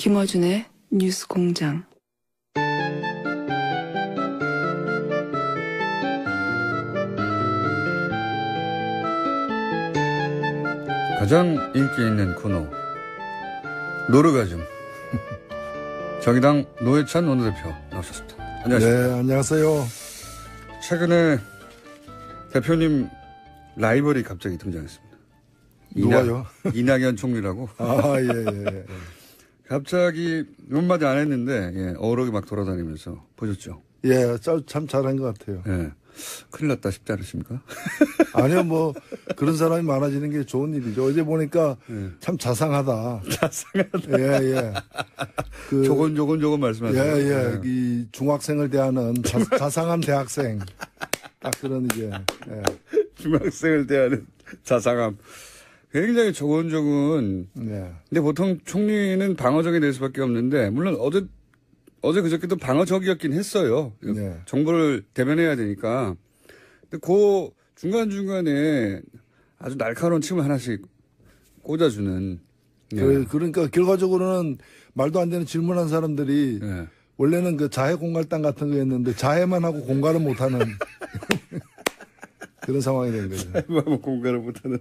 김어준의 뉴스 공장. 가장 인기 있는 코너 노르가즘. 정의당 노회찬 원내대표 나오셨습니다. 안녕하십니까. 네, 안녕하세요. 최근에 대표님 라이벌이 갑자기 등장했습니다. 누가요? 이낙연 총리라고. 아, 예. 갑자기 몇 마디 안 했는데, 예, 어록이 막 돌아다니면서 보셨죠? 예, 참 잘한 것 같아요. 예. 큰일 났다 싶지 않으십니까? 아니요, 뭐, 그런 사람이 많아지는 게 좋은 일이죠. 어제 보니까 참 자상하다. 자상하다. 예. 조곤조곤 말씀하세요. 예. 이 중학생을 대하는 자상한 대학생. 딱 그런 이제, 예. 중학생을 대하는 자상함. 굉장히 조곤조곤. 네. 근데 보통 총리는 방어적이 될 수밖에 없는데, 물론 어제 그저께도 방어적이었긴 했어요. 네. 정보를 대변해야 되니까. 근데 그 중간중간에 아주 날카로운 침을 하나씩 꽂아주는. 네. 그러니까 결과적으로는 말도 안 되는 질문한 사람들이 네. 원래는 그 자해 공갈당 같은 거였는데 자해만 하고 공갈을 못하는 그런 상황이 된 거죠. 공갈을 못하는.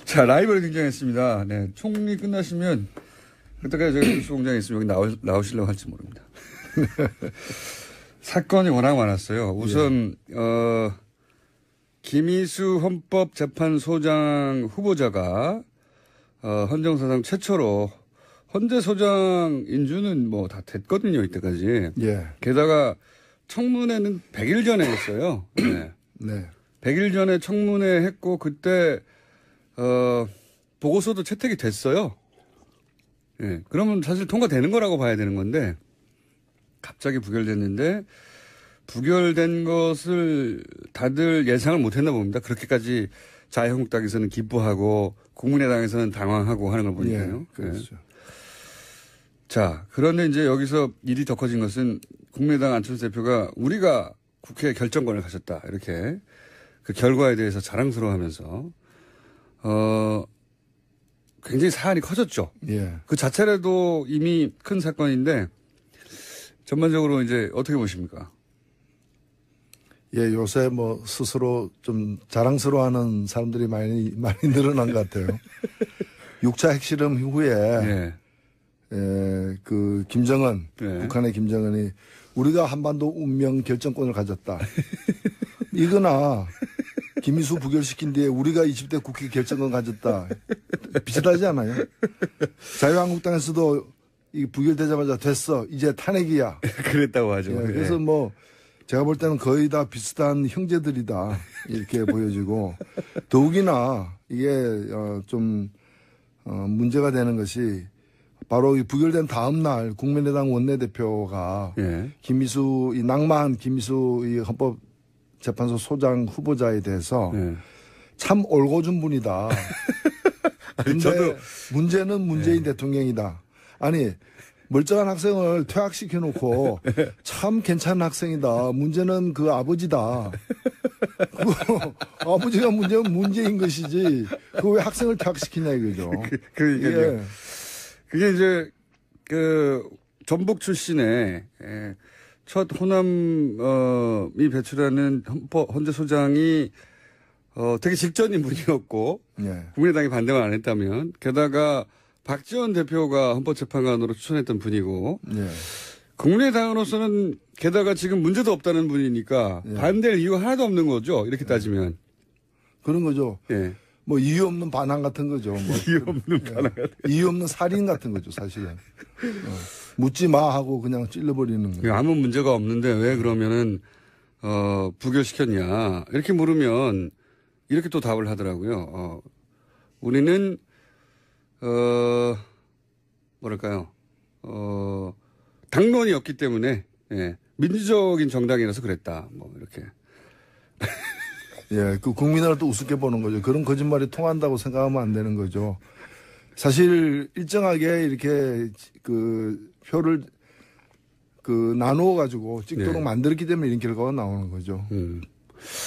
자, 라이벌이 등장했습니다. 네. 총리 끝나시면 그때까지 제가 뉴스 공장에 있으면 여기 나오시려고 할지 모릅니다. 사건이 워낙 많았어요. 우선, 김희수 헌법재판소장 후보자가, 헌정사상 최초로 헌재소장 인준은 뭐 다 됐거든요, 이때까지. 예. 게다가 청문회는 100일 전에 했어요. 네. 네. 100일 전에 청문회 했고, 그때, 보고서도 채택이 됐어요. 예, 그러면 사실 통과되는 거라고 봐야 되는 건데, 갑자기 부결됐는데, 부결된 것을 다들 예상을 못 했나 봅니다. 그렇게까지 자유한국당에서는 기뻐하고, 국민의당에서는 당황하고 하는 걸 보니까요. 예, 그렇죠. 예. 자, 그런데 이제 여기서 일이 더 커진 것은 국민의당 안철수 대표가 우리가 국회 결정권을 가졌다. 이렇게 그 결과에 대해서 자랑스러워 하면서, 굉장히 사안이 커졌죠. 예. 그 자체라도 이미 큰 사건인데 전반적으로 이제 어떻게 보십니까? 예, 요새 뭐 스스로 좀 자랑스러워하는 사람들이 많이 늘어난 것 같아요. 6차 핵실험 이후에 예. 그 김정은 예. 북한의 김정은이 우리가 한반도 운명 결정권을 가졌다. 이거나 김희수 부결시킨 뒤에 우리가 20대 국회 결정권 가졌다. 비슷하지 않아요? 자유한국당에서도 이 부결되자마자 됐어. 이제 탄핵이야. 그랬다고 하죠. 예, 그래서 뭐 제가 볼 때는 거의 다 비슷한 형제들이다. 이렇게 보여지고 더욱이나 이게 좀 문제가 되는 것이 바로 이 부결된 다음 날 국민의당 원내대표가 예. 김희수 이 낭만 김희수 이 헌법재판소 소장 후보자에 대해서 예. 참 올고준 분이다. 근데 저도 문제는 문재인 대통령이다. 아니 멀쩡한 학생을 퇴학시켜놓고 참 괜찮은 학생이다. 문제는 그 아버지다. 아버지가 문제는 문제인 것이지. 그 왜 학생을 퇴학시키냐 이거죠. 그러니까요. 예. 그게 이제 전북 출신의 첫 호남이 배출하는 헌재소장이 되게 직전인 분이었고 예. 국민의당이 반대만 안 했다면 게다가 박지원 대표가 헌법재판관으로 추천했던 분이고 예. 국민의당으로서는 게다가 지금 문제도 없다는 분이니까 예. 반대할 이유가 하나도 없는 거죠. 이렇게 따지면. 그런 거죠. 예. 뭐 이유 없는 반항 같은 거죠. 뭐. 이유 없는 반항 같은 이유 없는 살인 같은 거죠, 사실은. 묻지 마 하고 그냥 찔러버리는 거예요. 아무 문제가 없는데 왜 그러면은 부결시켰냐 이렇게 물으면 이렇게 또 답을 하더라고요. 우리는 뭐랄까요? 당론이 없기 때문에 예, 민주적인 정당이라서 그랬다. 뭐 이렇게. 예, 그 국민을 또 우습게 보는 거죠. 그런 거짓말이 통한다고 생각하면 안 되는 거죠. 사실 일정하게 이렇게 그 표를 그 나누어 가지고 찍도록 네. 만들었기 때문에 이런 결과가 나오는 거죠. 그럼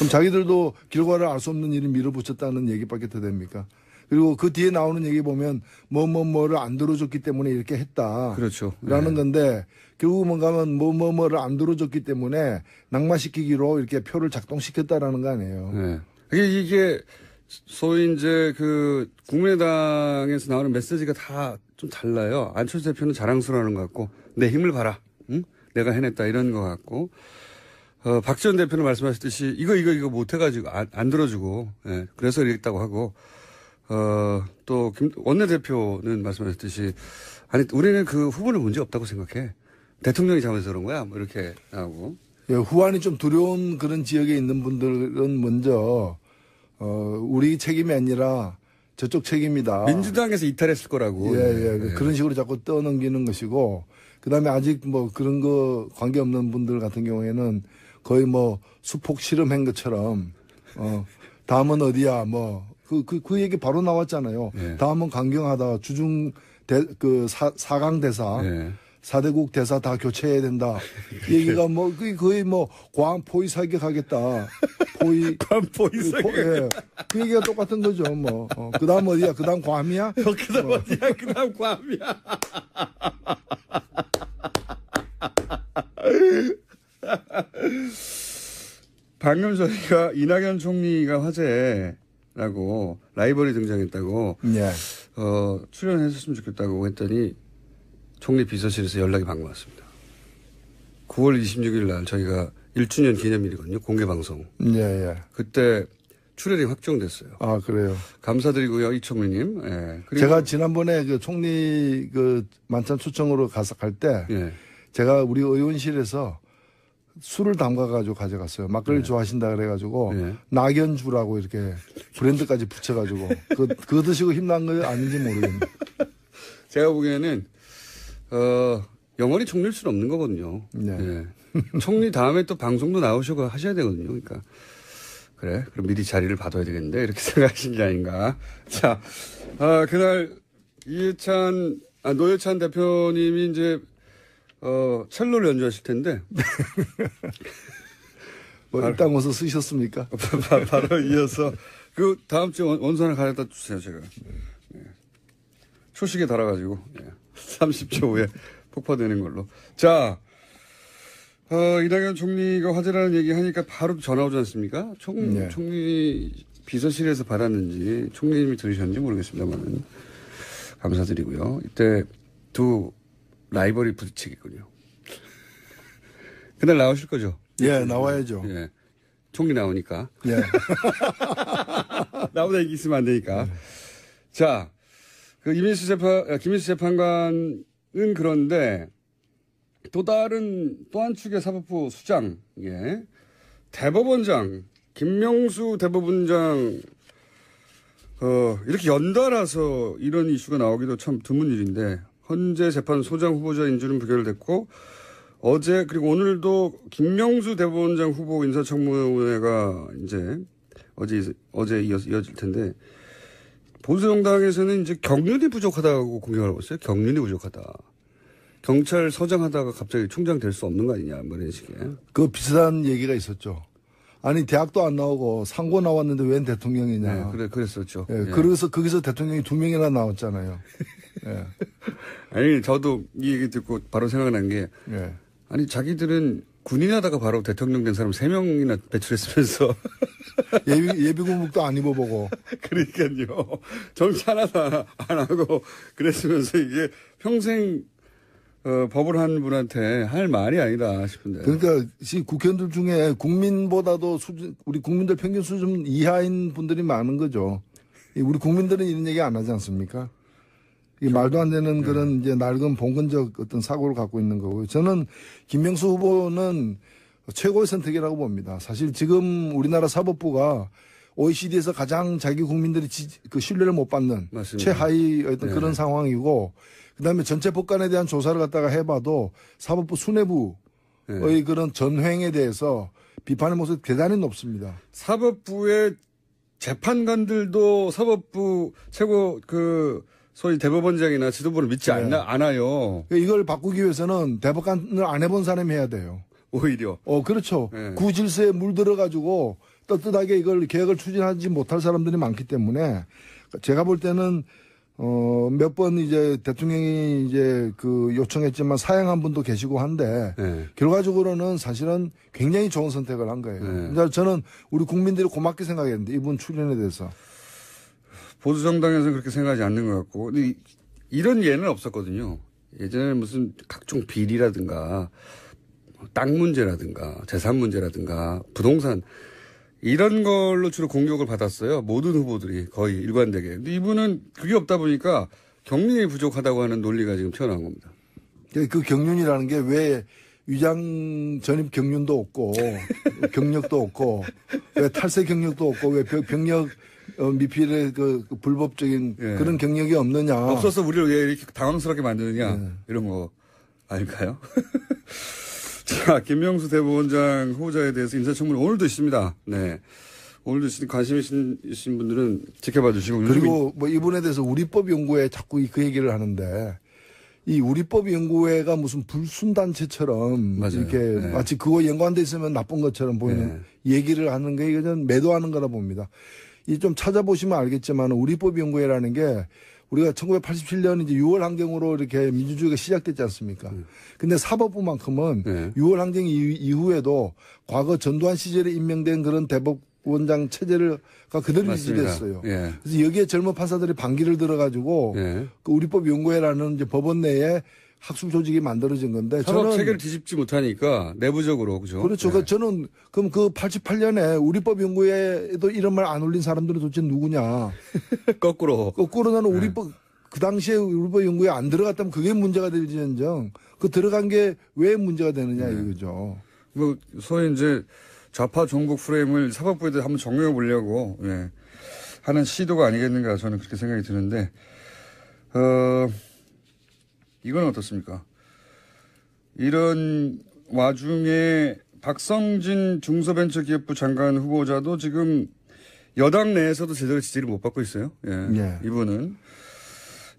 자기들도 결과를 알 수 없는 일을 밀어붙였다는 얘기밖에 더 됩니까? 그리고 그 뒤에 나오는 얘기 보면 뭐를 안 들어줬기 때문에 이렇게 했다. 그렇죠. 라는 건데 결국 뭔가면 뭐를 안 들어줬기 때문에 낙마시키기로 이렇게 표를 작동시켰다라는 거 아니에요. 네. 이게 소위 이제 그 국민의당에서 나오는 메시지가 다 좀 달라요. 안철수 대표는 자랑스러워하는 것 같고 내 힘을 봐라. 응? 내가 해냈다 이런 것 같고 박지원 대표는 말씀하셨듯이 이거 못해가지고 안 들어주고 예, 그래서 이랬다고 하고 또 원내대표는 말씀하셨듯이 아니 우리는 그 후보는 문제 없다고 생각해. 대통령이 잘못해서 그런 거야. 뭐 이렇게 나오고. 예, 후환이 좀 두려운 그런 지역에 있는 분들은 먼저 우리 책임이 아니라 저쪽 책임이다. 민주당에서 이탈했을 거라고. 예. 그런 식으로 자꾸 떠넘기는 것이고, 그 다음에 아직 뭐 그런 거 관계없는 분들 같은 경우에는 거의 뭐 수폭 실험한 것처럼, 다음은 어디야, 그 얘기 바로 나왔잖아요. 예. 다음은 강경하다. 사강 대사. 예. 4대국 대사 다 교체해야 된다. 얘기가 거의 과한 포위 사격하겠다. 과한 포위 사격. 예. 그 얘기가 똑같은 거죠, 그 다음 어디야? 그 다음 괌이야? 그 다음 어디야? 그 다음 괌이야? 방금 저희가 이낙연 총리가 화제라고 라이벌이 등장했다고. 예. 출연했었으면 좋겠다고 했더니 총리 비서실에서 연락이 방금 왔습니다. 9월 26일 날 저희가 1주년 기념일이거든요. 공개방송. 예. 그때 출연이 확정됐어요. 아, 그래요. 감사드리고요. 이 총리님. 예. 그리고 제가 지난번에 그 총리 그 만찬 초청으로 갈 때 예. 제가 우리 의원실에서 술을 담가가지고 가져갔어요. 막걸리 좋아하신다 그래가지고 낙연주라고 이렇게 브랜드까지 붙여가지고 그거 드시고 힘난 거 아닌지 모르겠네요. 제가 보기에는 영원히 총리일 수는 없는 거거든요. 네. 예. 총리 다음에 또 방송도 나오시고 하셔야 되거든요. 그러니까. 그래. 그럼 미리 자리를 받아야 되겠는데. 이렇게 생각하신 게 아닌가. 자, 그날 노회찬 대표님이 이제, 첼로를 연주하실 텐데. 일단 와서 쓰셨습니까? 바로 이어서 그 다음 주에 원서 하나 가져다 주세요, 제가. 예. 초식에 달아가지고. 30초 후에 폭파되는 걸로. 자, 이낙연 총리가 화제라는 얘기 하니까 바로 전화 오지 않습니까? 총리 비서실에서 받았는지 총리님이 들으셨는지 모르겠습니다만 감사드리고요. 이때 두 라이벌이 부딪히겠군요. 그날 나오실 거죠? 예, 나와야죠. 예. 총리 나오니까. 예. 나보다 얘기 있으면 안 되니까. 자, 김민수 재판관은 그런데 또 한 축의 사법부 수장, 대법원장, 김명수 대법원장, 이렇게 연달아서 이런 이슈가 나오기도 참 드문 일인데, 헌재 재판 소장 후보자 인준은 부결됐고, 그리고 오늘도 김명수 대법원장 후보 인사청문회가 이제 어제 이어질 텐데, 보수정당에서는 이제 경륜이 부족하다고 공격을 하고 있어요. 경륜이 부족하다. 경찰서장 하다가 갑자기 총장 될 수 없는 거 아니냐, 뭐 이런 식의. 그 비슷한 얘기가 있었죠. 아니, 대학도 안 나오고 상고 나왔는데 웬 대통령이냐. 네, 그랬었죠. 예, 그래서 거기서 대통령이 2명이나 나왔잖아요. 예. 아니, 저도 이 얘기 듣고 바로 생각난 게, 예. 아니, 자기들은 군인 하다가 바로 대통령 된 사람 3명이나 배출했으면서. 예비군복도 안 입어보고. 그러니까요. 정치 하나도 안 하고 그랬으면서 이게 평생 법을 한 분한테 할 말이 아니다 싶은데. 그러니까 국회의원들 중에 국민보다도 우리 국민들 평균 수준 이하인 분들이 많은 거죠. 우리 국민들은 이런 얘기 안 하지 않습니까? 이 말도 안 되는 그런 이제 낡은 봉건적 어떤 사고를 갖고 있는 거고요. 저는 김명수 후보는 최고의 선택이라고 봅니다. 사실 지금 우리나라 사법부가 OECD에서 가장 자기 국민들이 그 신뢰를 못 받는 맞습니다. 최하위 어떤 그런 상황이고, 그다음에 전체 법관에 대한 조사를 갖다가 해봐도 사법부 수뇌부의 그런 전횡에 대해서 비판의 모습이 대단히 높습니다. 사법부의 재판관들도 사법부 최고 소위 대법원장이나 지도부를 믿지 않아요. 이걸 바꾸기 위해서는 대법관을 안 해본 사람이 해야 돼요. 오히려. 그렇죠. 구질서에 물들어가지고 떳떳하게 이걸 계획을 추진하지 못할 사람들이 많기 때문에 제가 볼 때는 몇 번 이제 대통령이 이제 그 요청했지만 사양한 분도 계시고 한데 네. 결과적으로는 사실은 굉장히 좋은 선택을 한 거예요. 네. 그러니까 저는 우리 국민들이 고맙게 생각했는데 이분 출연에 대해서. 보수정당에서는 그렇게 생각하지 않는 것 같고. 근데 이런 예는 없었거든요. 예전에 무슨 각종 비리라든가 땅 문제라든가 재산 문제라든가 부동산 이런 걸로 주로 공격을 받았어요. 모든 후보들이 거의 일관되게. 근데 이분은 그게 없다 보니까 경륜이 부족하다고 하는 논리가 지금 튀어나온 겁니다. 그 경륜이라는 게 왜 위장 전입 경륜도 없고 경력도 없고 왜 탈세 경력도 없고 왜 병력 미필의 그 불법적인 예. 그런 경력이 없느냐. 없어서 우리를 왜 이렇게 당황스럽게 만드느냐. 이런 거 아닐까요? 자, 김명수 대법원장 후보자에 대해서 인사청문회 오늘도 있습니다. 네. 오늘도 관심 있으신 분들은 지켜봐 주시고. 그리고 뭐 이분에 대해서 우리법 연구회 자꾸 그 얘기를 하는데 이 우리법 연구회가 무슨 불순단체처럼 맞아요. 이렇게 네. 마치 그거 연관돼 있으면 나쁜 것처럼 보이는 얘기를 하는 게 이건 매도하는 거라 봅니다. 이 좀 찾아보시면 알겠지만 우리법 연구회라는 게 우리가 1987년 이제 6월 항쟁으로 이렇게 민주주의가 시작됐지 않습니까? 근데 사법부만큼은 6월 항쟁 이후에도 과거 전두환 시절에 임명된 그런 대법원장 체제가 그대로 유지됐어요. 예. 그래서 여기에 젊은 판사들이 반기를 들어가지고 그 우리법 연구회라는 이제 법원 내에 학술 조직이 만들어진 건데 사법 저는 체계를 뒤집지 못하니까 내부적으로 그죠? 그렇죠. 네. 저는 그럼 그 88년에 우리법 연구회에도 이런 말 안 올린 사람들은 도대체 누구냐? 거꾸로 나는 우리법 그 당시에 우리법 연구에 안 들어갔다면 그게 문제가 될지언정 그 들어간 게 왜 문제가 되느냐 이거죠. 뭐 소위 이제 좌파 종북 프레임을 사법부에도 한번 적용해 보려고 하는 시도가 아니겠는가 저는 그렇게 생각이 드는데 이건 어떻습니까? 이런 와중에 박성진 중소벤처기업부 장관 후보자도 지금 여당 내에서도 제대로 지지를 못 받고 있어요.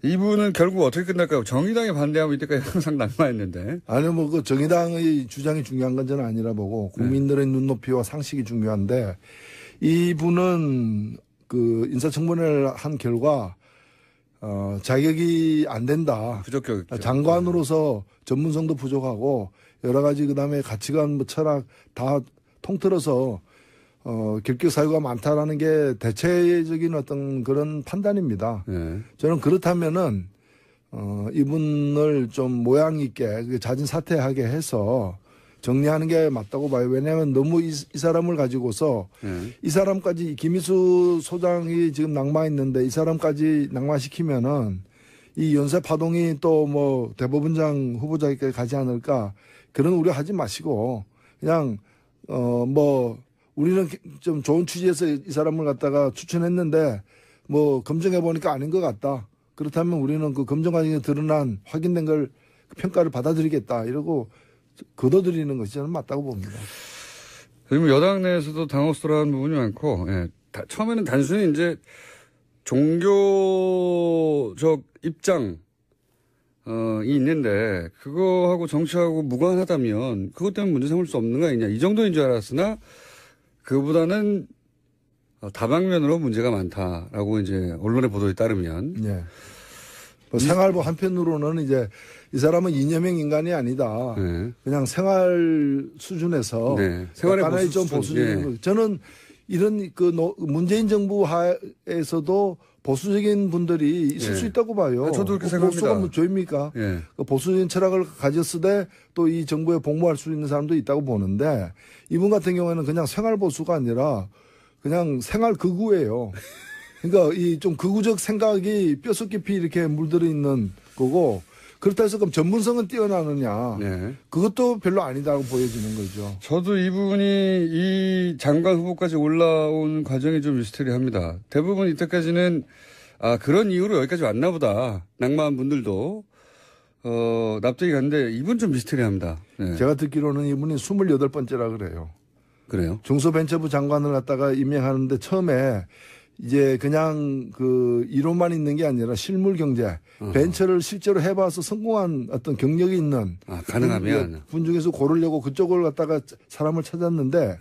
이분은 결국 어떻게 끝날까요? 정의당에 반대하면 이때까지 항상 낙마했는데. 아니요, 뭐 그 정의당의 주장이 중요한 건 저는 아니라 보고 국민들의 눈높이와 상식이 중요한데 이분은 그 인사청문회를 한 결과 자격이 안 된다. 부적격. 장관으로서 전문성도 부족하고 여러 가지 그다음에 가치관, 뭐 철학 다 통틀어서 결격 사유가 많다라는 게 대체적인 어떤 그런 판단입니다. 저는 그렇다면은 이분을 좀 모양 있게 자진 사퇴하게 해서 정리하는 게 맞다고 봐요. 왜냐하면 너무 이 사람을 가지고서 이 사람까지 김희수 소장이 지금 낙마했는데 이 사람까지 낙마시키면은 이 연쇄 파동이 또 뭐 대법원장 후보자에게 가지 않을까 그런 우려하지 마시고 그냥 뭐 우리는 좀 좋은 취지에서 이 사람을 갖다가 추천했는데 뭐 검증해 보니까 아닌 것 같다. 그렇다면 우리는 그 검증 과정에 드러난 확인된 걸 평가를 받아들이겠다. 이러고 거둬들이는 것이 저는 맞다고 봅니다. 그리고 여당 내에서도 당혹스러운 부분이 많고, 처음에는 단순히 이제 종교적 입장이 있는데, 그거하고 정치하고 무관하다면, 그것 때문에 문제 삼을 수 없는 거 아니냐. 이 정도인 줄 알았으나, 그보다는 다방면으로 문제가 많다라고 이제 언론의 보도에 따르면. 뭐 생활부 한편으로는 이제 이 사람은 이념형 인간이 아니다. 그냥 생활 수준에서 생활의 약간의 보수 좀 수준. 보수적인 저는 이런 그 문재인 정부 하에서도 보수적인 분들이 있을 수 있다고 봐요. 저도 그렇게 보수가 생각합니다. 뭐 죄입니까? 그 보수적인 철학을 가졌으되 또 이 정부에 복무할 수 있는 사람도 있다고 보는데 이분 같은 경우에는 그냥 생활 보수가 아니라 그냥 생활 극우예요. 그러니까 이 좀 극우적 생각이 뼛속 깊이 이렇게 물들어 있는 거고 그렇다 해서 그럼 전문성은 뛰어나느냐. 그것도 별로 아니다고 보여지는 거죠. 저도 이분이 이 장관 후보까지 올라온 과정이 좀 미스터리합니다. 대부분 이때까지는 그런 이유로 여기까지 왔나 보다. 낙마한 분들도 납득이 갔는데 이분 좀 미스터리합니다. 제가 듣기로는 이분이 28번째라 그래요. 그래요? 중소벤처부 장관을 갖다가 임명하는데 처음에 이제 그냥 그 이론만 있는 게 아니라 실물 경제, 벤처를 실제로 해봐서 성공한 어떤 경력이 있는 가능하면 분 중에서 고르려고 그쪽을 갖다가 사람을 찾았는데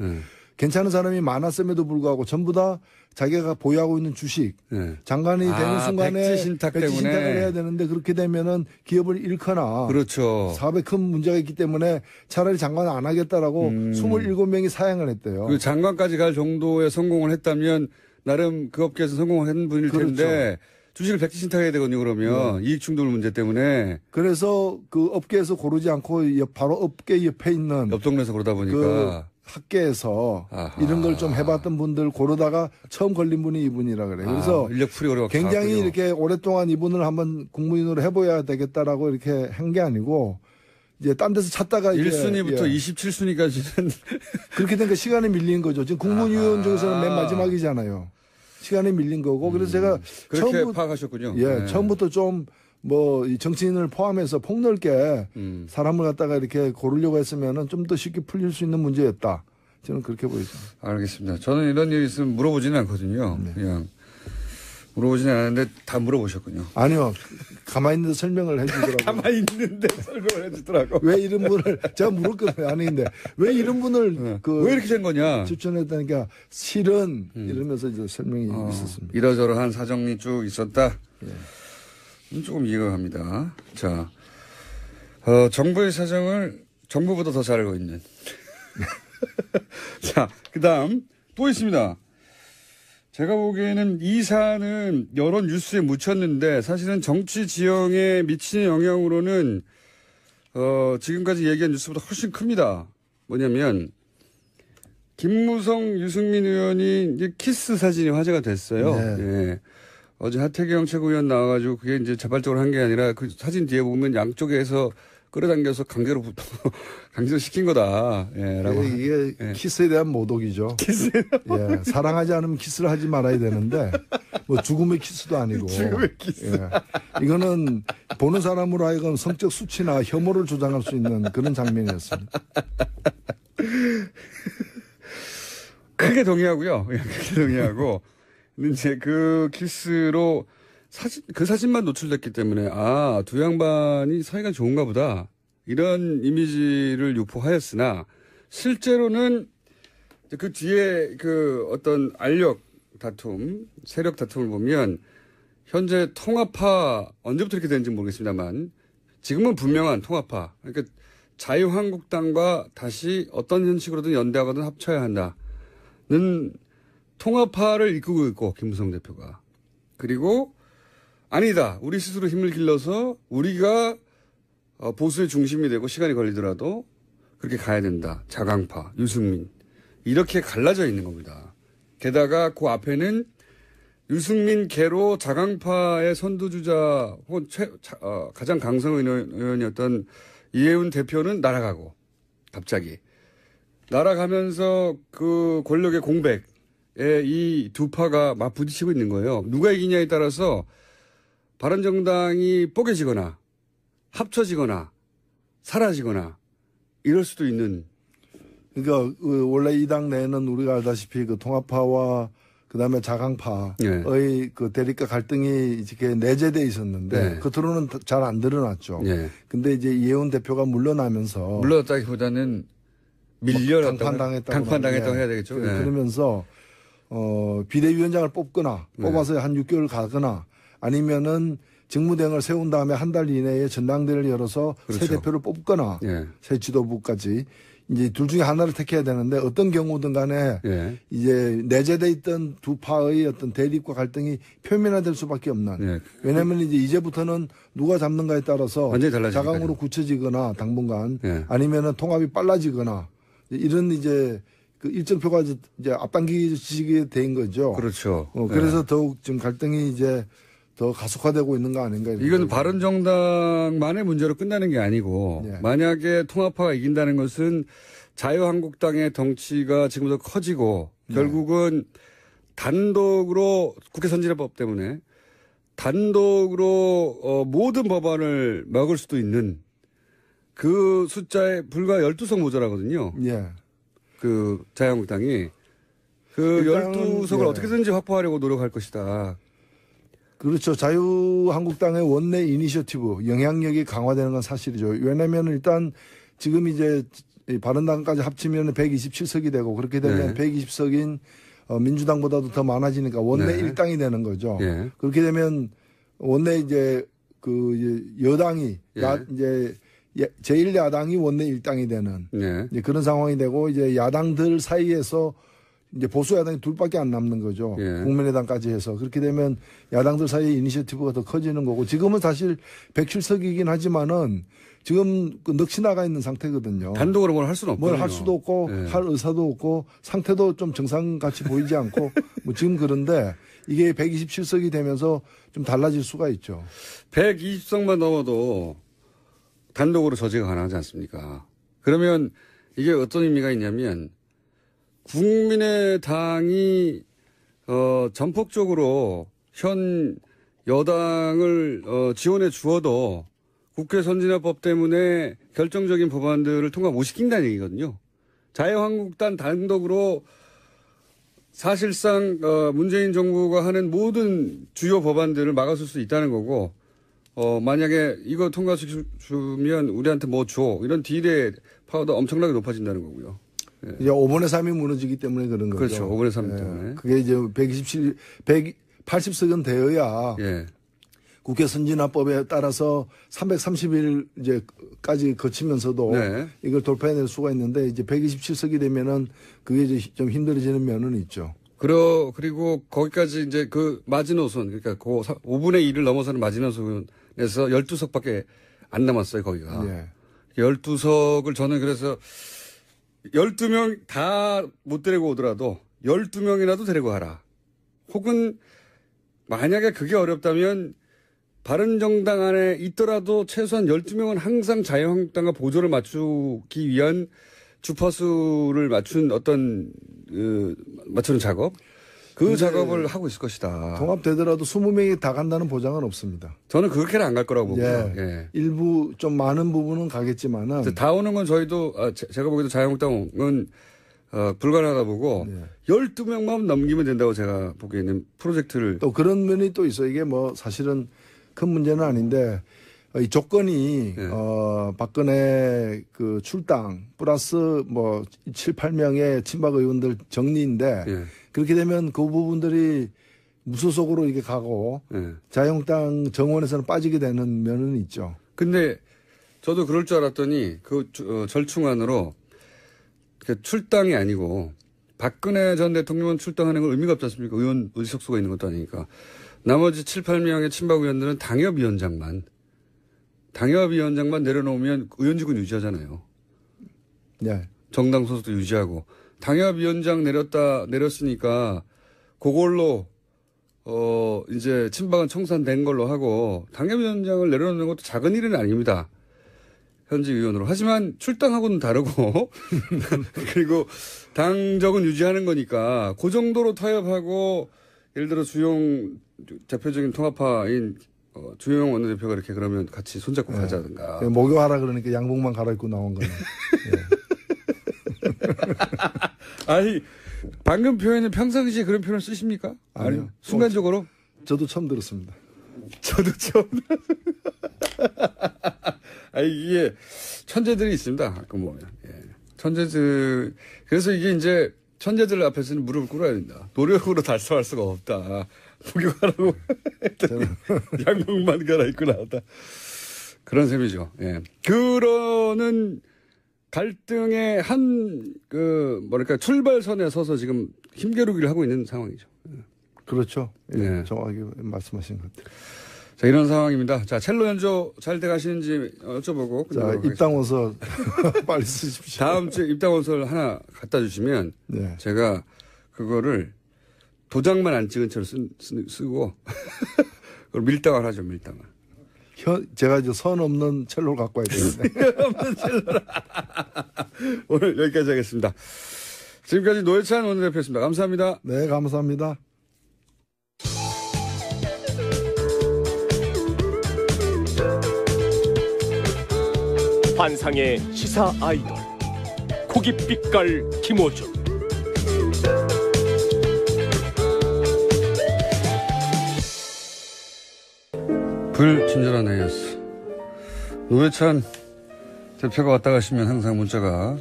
괜찮은 사람이 많았음에도 불구하고 전부 다 자기가 보유하고 있는 주식 네. 장관이 되는 순간에 백지 신탁 백지 때문에. 신탁을 해야 되는데 그렇게 되면은 기업을 잃거나 그렇죠. 사업에 큰 문제가 있기 때문에 차라리 장관 안 하겠다라고 27명이 사양을 했대요. 그 장관까지 갈 정도의 성공을 했다면 나름 그 업계에서 성공을 한 분일 텐데 그렇죠. 주식을 백지 신탁해야 되거든요. 그러면 이익 충돌 문제 때문에 그래서 그 업계에서 고르지 않고 바로 업계 옆에 있는 옆 동네에서 그러다 그 보니까 학계에서 아하. 이런 걸 좀 해봤던 분들 고르다가 처음 걸린 분이 이분이라 그래요. 그래서 인력 풀이 어려워. 굉장히 이렇게 오랫동안 이분을 한번 국무위원으로 해봐야 되겠다라고 이렇게 한 게 아니고 이제 딴 데서 찾다가 1순위부터 예. 27순위까지는 그렇게 되니까 시간이 밀린 거죠. 지금 국무위원 중에서는 맨 마지막이잖아요. 시간이 밀린 거고 그래서 제가 그렇게 파악하셨군요. 예, 네. 처음부터 좀 뭐 이 정치인을 포함해서 폭넓게 사람을 갖다가 이렇게 고르려고 했으면은 좀 더 쉽게 풀릴 수 있는 문제였다. 저는 그렇게 보이죠. 알겠습니다. 저는 이런 일이 있으면 물어보지는 않거든요. 네. 그냥 물어보지는 않았는데 다 물어보셨군요. 아니요. 가만히 있는데 설명을 해주더라고요. 가만히 있는데 설명을 해주더라고. 왜 이런 분을, 제가 물었거든요. 아닌데, 왜 이런 분을 왜 이렇게 된 거냐? 추천했다니까, 실은 이러면서 이제 설명이 있었습니다. 이러저러한 사정이 쭉 있었다. 조금 이해가 갑니다. 자, 정부의 사정을 정부보다 더 잘 알고 있는. 자, 그 다음 또 있습니다. 제가 보기에는 이 사안은 여러 뉴스에 묻혔는데 사실은 정치 지형에 미치는 영향으로는 지금까지 얘기한 뉴스보다 훨씬 큽니다. 뭐냐면 김무성, 유승민 의원이 이제 키스 사진이 화제가 됐어요. 네. 예. 어제 하태경 최고위원 나와가지고 그게 이제 자발적으로 한 게 아니라 그 사진 뒤에 보면 양쪽에서 끌어당겨서 강제로 시킨 거다. 예, 라고. 이게 키스에 대한 모독이죠. 예, 사랑하지 않으면 키스를 하지 말아야 되는데, 뭐 죽음의 키스도 아니고. 죽음의 키스. 예, 이거는 보는 사람으로 하여금 성적 수치나 혐오를 조장할 수 있는 그런 장면이었습니다. 크게 동의하고요. 크게 동의하고. 근데 이제 그 키스로 그 사진만 노출됐기 때문에, 두 양반이 사이가 좋은가 보다. 이런 이미지를 유포하였으나, 실제로는 그 뒤에 그 어떤 알력 다툼, 세력 다툼을 보면, 현재 통합파, 언제부터 이렇게 되는지 모르겠습니다만, 지금은 분명한 통합파. 그러니까 자유한국당과 다시 어떤 형식으로든 연대하거든 합쳐야 한다는 통합파를 이끌고 있고, 김무성 대표가. 그리고 아니다. 우리 스스로 힘을 길러서 우리가 보수의 중심이 되고 시간이 걸리더라도 그렇게 가야 된다. 자강파, 유승민. 이렇게 갈라져 있는 겁니다. 게다가 그 앞에는 유승민 개로 자강파의 선두주자 혹은 가장 강성 의원이었던 이해운 대표는 날아가고 갑자기. 날아가면서 그 권력의 공백에 이 두 파가 막 부딪히고 있는 거예요. 누가 이기냐에 따라서 바른정당이 뽀개지거나 합쳐지거나 사라지거나 이럴 수도 있는. 그러니까 원래 이 당 내에는 우리가 알다시피 그 통합파와 그다음에 자강파의 그 대립과 갈등이 이렇게 내재돼 있었는데 겉으로는 잘 안 드러났죠. 근데 이제 이해운 대표가 물러나면서 물러났다기보다는 밀려났다고 강판당했다고 해야 되겠죠. 그러면서 비대위원장을 뽑거나 뽑아서 한 6개월 가거나 아니면은 직무대행을 세운 다음에 한 달 이내에 전당대회를 열어서 새 대표를 뽑거나 새 지도부까지 이제 둘 중에 하나를 택해야 되는데 어떤 경우든 간에 이제 내재돼 있던 두 파의 어떤 대립과 갈등이 표면화될 수밖에 없는. 왜냐하면 이제부터는 누가 잡는가에 따라서 자강으로 굳혀지거나 당분간 아니면은 통합이 빨라지거나 이런 이제 그 일정표가 이제 앞당기게 된 거죠. 그렇죠. 그래서 더욱 지금 갈등이 이제 더 가속화되고 있는 거 아닌가. 이건 바른정당만의 문제로 끝나는 게 아니고 만약에 통합파가 이긴다는 것은 자유한국당의 덩치가 지금부터 커지고 결국은 단독으로 국회 선진화법 때문에 단독으로 모든 법안을 막을 수도 있는 그 숫자에 불과 12석 모자라거든요. 그 자유한국당이 그 12석을 어떻게든지 확보하려고 노력할 것이다. 그렇죠. 자유한국당의 원내 이니셔티브 영향력이 강화되는 건 사실이죠. 왜냐하면 일단 지금 이제 이 바른당까지 합치면 127석이 되고 그렇게 되면 네. 120석인 민주당보다도 더 많아지니까 원내 네. 일당이 되는 거죠. 예. 그렇게 되면 원내 이제 그 여당이 예. 이제 제1야당이 원내 일당이 되는 예. 이제 그런 상황이 되고 이제 야당들 사이에서 이제 보수 야당이 둘밖에 안 남는 거죠. 예. 국민의당까지 해서 그렇게 되면 야당들 사이의 이니셔티브가 더 커지는 거고 지금은 사실 107석이긴 하지만은 지금 그 넋이 나가 있는 상태거든요. 단독으로 뭘 할 수는 없거든요. 뭘 할 수도 없고 예. 할 의사도 없고 상태도 좀 정상같이 보이지 않고 뭐 지금 그런데 이게 127석이 되면서 좀 달라질 수가 있죠. 120석만 넘어도 단독으로 저지가 가능하지 않습니까? 그러면 이게 어떤 의미가 있냐면 국민의당이 전폭적으로 현 여당을 지원해 주어도 국회 선진화법 때문에 결정적인 법안들을 통과 못 시킨다는 얘기거든요. 자유한국당 단독으로 사실상 문재인 정부가 하는 모든 주요 법안들을 막아설 수 있다는 거고 만약에 이거 통과시키면 우리한테 뭐 줘. 이런 딜의 파워도 엄청나게 높아진다는 거고요. 예. 이제 5분의 3이 무너지기 때문에 그런 거죠. 그렇죠. 5분의 3 때문에. 그게 이제 180석은 되어야 예. 국회 선진화법에 따라서 330일 이제까지 거치면서도 네. 이걸 돌파해낼 수가 있는데 이제 127석이 되면은 그게 이제 좀 힘들어지는 면은 있죠. 그리고 거기까지 이제 그 마지노선, 그러니까 그 5분의 1을 넘어서는 마지노선에서 12석밖에 안 남았어요, 거기가. 예. 12석을 저는 그래서 12명 다 못 데리고 오더라도 12명이라도 데리고 가라. 혹은 만약에 그게 어렵다면 바른정당 안에 있더라도 최소한 12명은 항상 자유한국당과 보조를 맞추기 위한 주파수를 맞춘 어떤 맞추는 작업? 그 작업을 하고 있을 것이다. 통합되더라도 20명이 다 간다는 보장은 없습니다. 저는 그렇게는 안 갈 거라고 보고요. 예. 예. 일부 좀 많은 부분은 가겠지만은 다 오는 건 저희도 제가 보기에도 자유한국당은 불가능하다 보고 네. 12명만 넘기면 된다고 제가 보기에는 프로젝트를 또 그런 면이 또 있어요. 이게 뭐 사실은 큰 문제는 아닌데 이 조건이 네. 박근혜 그 출당 플러스 뭐 7, 8명의 친박 의원들 정리인데 예. 그렇게 되면 그 부분들이 무소속으로 이게 가고 예. 자유한국당 정원에서는 빠지게 되는 면은 있죠. 근데 저도 그럴 줄 알았더니 그 절충안으로 출당이 아니고 박근혜 전 대통령은 출당하는 건 의미가 없지 않습니까? 의원 의석수가 있는 것도 아니니까. 나머지 7, 8명의 친박 의원들은 당협위원장만 내려놓으면 의원직은 유지하잖아요. 네. 정당 소속도 유지하고. 당협위원장 내렸으니까 그걸로 이제 친박은 청산된 걸로 하고 당협위원장을 내려놓는 것도 작은 일은 아닙니다. 현직 의원으로. 하지만 출당하고는 다르고 그리고 당적은 유지하는 거니까 그 정도로 타협하고 예를 들어 주용 대표적인 통합파인 주영 원내대표가 이렇게 그러면 같이 손잡고 가자든가. 목욕하라 그러니까 양복만 갈아입고 나온 거네. 아니 방금 표현은 평상시에 그런 표현을 쓰십니까? 아니요. 순간적으로? 저도 처음 들었습니다. 저도 처음. 이게 천재들이 있습니다. 가끔 보면. 예. 천재들. 그래서 이게 이제 천재들 앞에서는 무릎을 꿇어야 된다. 노력으로 달성할 수가 없다. 목욕하라고 했더니 양복만 갈아입고 나왔다. 그런 셈이죠. 예. 그러는 갈등의 출발선에 서서 지금 힘겨루기를 하고 있는 상황이죠. 그렇죠. 예, 네. 정확하게 말씀하신 것 같아요. 자, 이런 상황입니다. 자, 첼로 연주 잘 돼 가시는지 여쭤보고. 자, 입당원서 빨리 쓰십시오. 다음 주에 입당원서를 하나 갖다 주시면 네. 제가 그거를 도장만 안 찍은 채로 쓰고 그걸 밀당을 하죠, 밀당을. 제가 이제 선 없는 첼로를 갖고 와야 되는데. 없는 첼로라. 오늘 여기까지 하겠습니다. 지금까지 노회찬 원내대표였습니다. 감사합니다. 네, 감사합니다. 환상의 시사 아이돌 고깃빛깔 김호준. 불친절한 AS. 노회찬 대표가 왔다 가시면 항상 문자가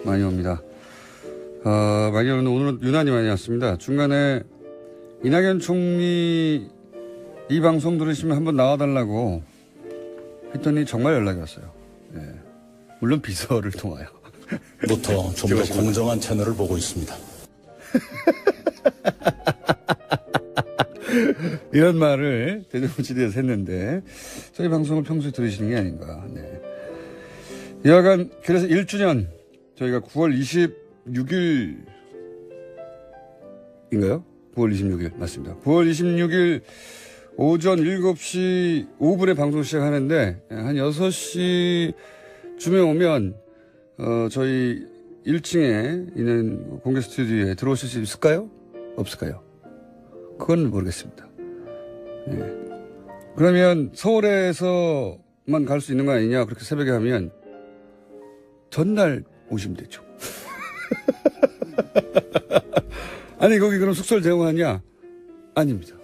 많이 옵니다. 많이 오는 오늘은 유난히 많이 왔습니다. 중간에 이낙연 총리 이 방송 들으시면 한번 나와달라고 했더니 정말 연락이 왔어요. 예. 물론 비서를 통하여. 부터 좀 더 공정한 채널을 보고 있습니다. 이런 말을 대정부질에서 했는데 저희 방송을 평소에 들으시는 게 아닌가. 네. 여하간 그래서 1주년 저희가 9월 26일인가요? 9월 26일 맞습니다. 9월 26일 오전 7시 5분에 방송 시작하는데 한 6시쯤에 오면 저희 1층에 있는 공개 스튜디오에 들어오실 수 있을까요? 없을까요? 그건 모르겠습니다. 예. 그러면 서울에서만 갈 수 있는 거 아니냐 그렇게 새벽에 하면 전날 오시면 되죠. 아니 거기 그럼 숙소를 제공하냐? 아닙니다.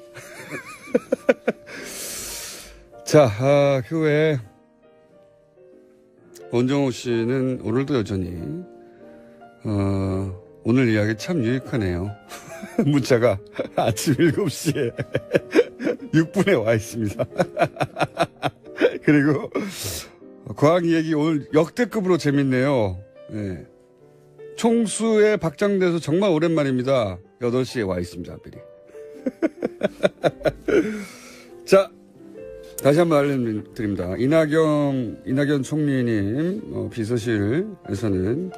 자, 그 외에 원정호 씨는 오늘도 여전히 오늘 이야기 참 유익하네요. 문자가 아침 7시에 6분에 와 있습니다. 그리고 과학 얘기 오늘 역대급으로 재밌네요. 네. 총수에 박장돼서 정말 오랜만입니다. 8시에 와 있습니다. 미리. 자, 다시 한번 알려드립니다. 이낙연 총리님 비서실에서는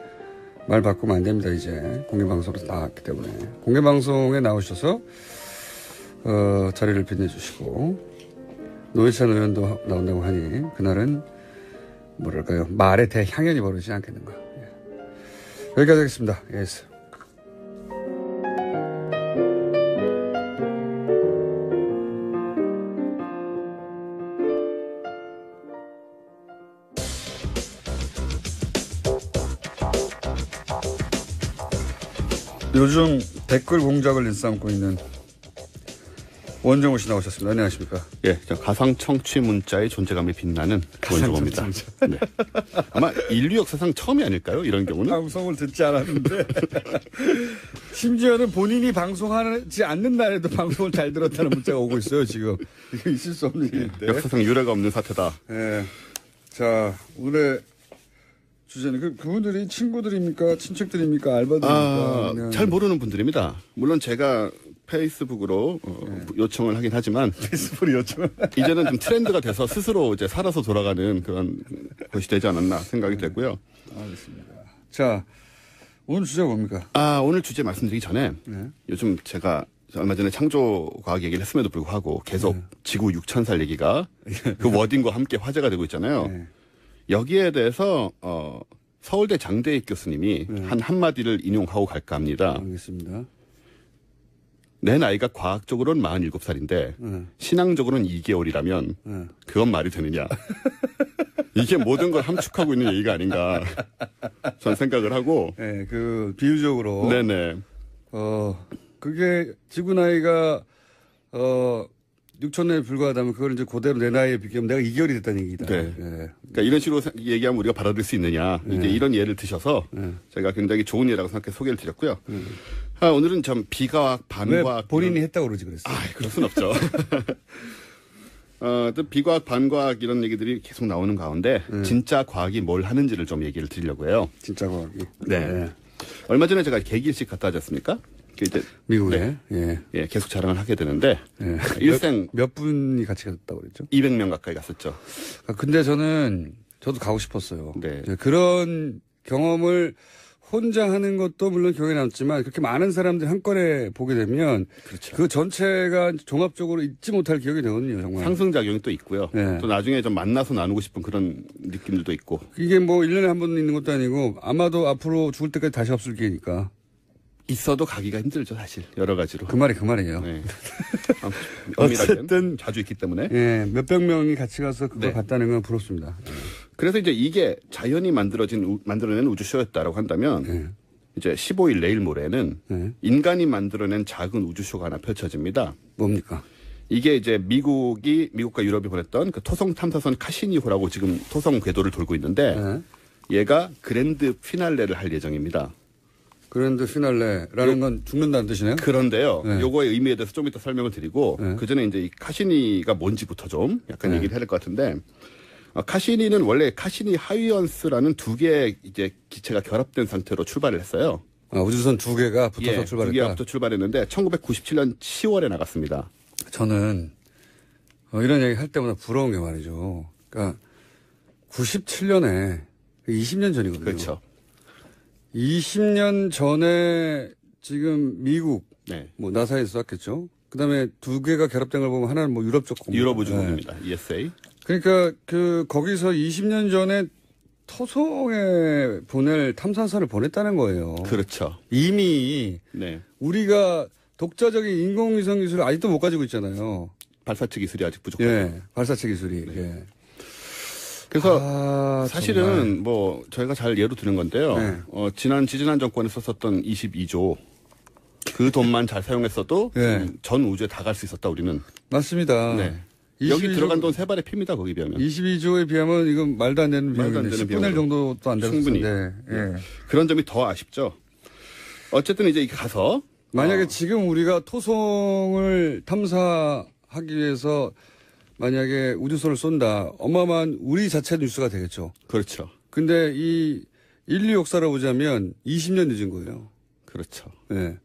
말 바꾸면 안 됩니다. 이제 공개방송으로 나왔기 때문에 공개방송에 나오셔서 자리를 빛내주시고 노회찬 의원도 나온다고 하니 그날은 뭐랄까요 말의 대향연이 벌어지지 않겠는가. 예. 여기까지 하겠습니다. 예스. 요즘 댓글 공작을 일삼고 있는 원정호 씨 나오셨습니다. 안녕하십니까? 예, 가상 청취 문자의 존재감이 빛나는 원정호입니다. 네. 아마 인류 역사상 처음이 아닐까요? 이런 경우는? 방송을 듣지 않았는데 심지어는 본인이 방송하지 않는 날에도 방송을 잘 들었다는 문자가 오고 있어요. 지금 이거 있을 수 없는 일인데. 역사상 유례가 없는 사태다. 예. 자, 오늘의 주제는 그분들이 친구들입니까? 친척들입니까? 알바들입니까? 잘 모르는 분들입니다. 물론 제가 페이스북으로 요청을 하긴 하지만 페이스북으로 요청을 이제는 좀 트렌드가 돼서 스스로 이제 살아서 돌아가는 그런 것이 되지 않았나 생각이 되고요. 알겠습니다. 자, 오늘 주제가 뭡니까? 오늘 주제 말씀드리기 전에 요즘 제가 얼마 전에 창조과학 얘기를 했음에도 불구하고 계속 지구 6,000살 얘기가 그 워딩과 함께 화제가 되고 있잖아요. 여기에 대해서 서울대 장대익 교수님이 한마디를 인용하고 갈까 합니다. 알겠습니다. 내 나이가 과학적으로는 47살인데 신앙적으로는 2개월이라면 그건 말이 되느냐. 이게 모든 걸 함축하고 있는 얘기가 아닌가 전 생각을 하고. 네, 비유적으로. 네네. 그게 지구 나이가 6,000년에 불과하다면 그걸 이제 그대로 내 나이에 비교하면 내가 2개월이 됐다는 얘기다. 네. 그러니까 이런 식으로 얘기하면 우리가 받아들일 수 있느냐. 이제 이런 예를 드셔서 제가 굉장히 좋은 예라고 생각해 소개를 드렸고요. 오늘은 좀 비과학, 반과학. 본인이 했다고 그러지 그랬어요. 그럴 순 없죠. 또 비과학, 반과학 이런 얘기들이 계속 나오는 가운데 진짜 과학이 뭘 하는지를 좀 얘기를 드리려고 해요. 진짜 과학이. 네. 얼마 전에 제가 개기일식 갔다 하지 않습니까? 이제 미국에. 네. 예, 계속 자랑을 하게 되는데 일생 몇 분이 같이 갔다고 그랬죠? 200명 가까이 갔었죠. 근데 저도 가고 싶었어요. 네. 그런 경험을 혼자 하는 것도 물론 기억에 남지만 그렇게 많은 사람들이 한꺼번에 보게 되면 그렇죠. 그 전체가 종합적으로 잊지 못할 기억이 되거든요. 정말. 상승작용이 또 있고요. 네. 또 나중에 좀 만나서 나누고 싶은 그런 느낌들도 있고. 이게 뭐 1년에 한 번 있는 것도 아니고 아마도 앞으로 죽을 때까지 다시 없을 기회니까. 있어도 가기가 힘들죠, 사실. 여러 가지로. 그 말이에요. 네. 어쨌든 자주 있기 때문에. 예, 몇백 명이 같이 가서 그걸 갔다는 건 부럽습니다. 그래서 이제 이게 자연이 만들어낸 우주쇼였다라고 한다면 이제 15일 내일 모레는 인간이 만들어낸 작은 우주쇼가 하나 펼쳐집니다. 뭡니까? 이게 이제 미국과 유럽이 보냈던 그 토성 탐사선 카시니호라고 지금 토성 궤도를 돌고 있는데 얘가 그랜드 피날레를 할 예정입니다. 그랜드 피날레라는 건 죽는다는 뜻이네요? 그런데요. 네. 요거의 의미에 대해서 좀 이따 설명을 드리고 네. 그 전에 이제 이 카시니가 뭔지부터 좀 약간 네. 얘기를 해야 될 것 같은데 카시니는 원래 카시니 하이언스라는 두 개의 이제 기체가 결합된 상태로 출발을 했어요. 우주선 두 개가 붙어서 출발했다. 두 개가 붙어 출발했는데 1997년 10월에 나갔습니다. 저는 이런 얘기 할 때마다 부러운 게 말이죠. 그러니까 97년에 20년 전이거든요. 그렇죠. 20년 전에 지금 미국, 네. 뭐 나사에서 쐈겠죠. 그다음에 두 개가 결합된 걸 보면 하나는 뭐 유럽 쪽 공무. 유럽 우주국입니다. ESA. 그러니까 거기서 20년 전에 토성에 보낼 탐사선을 보냈다는 거예요. 그렇죠. 이미 네. 우리가 독자적인 인공위성 기술을 아직도 못 가지고 있잖아요. 발사체 기술이 아직 부족해요. 예, 발사체 기술이. 네. 예. 그래서 사실은 정말. 뭐 저희가 잘 예로 드는 건데요. 네. 지지난 정권에 썼었던 22조 그 돈만 잘 사용했어도 네. 전 우주에 다 갈 수 있었다 우리는. 맞습니다. 네. 22조, 여기 들어간 돈 3발의 피입니다. 거기 비하면. 22조에 비하면 이건 말도 안 되는 말도 안 비용인데 되는 10분의 1 정도도 안 되는 충분히. 텐데. 예. 그런 점이 더 아쉽죠. 어쨌든 이제 가서 만약에 지금 우리가 토성을 탐사하기 위해서 만약에 우주선을 쏜다. 어마어마한 우리 자체 뉴스가 되겠죠. 그렇죠. 근데 이 인류 역사로 보자면 20년 늦은 거예요. 그렇죠. 예.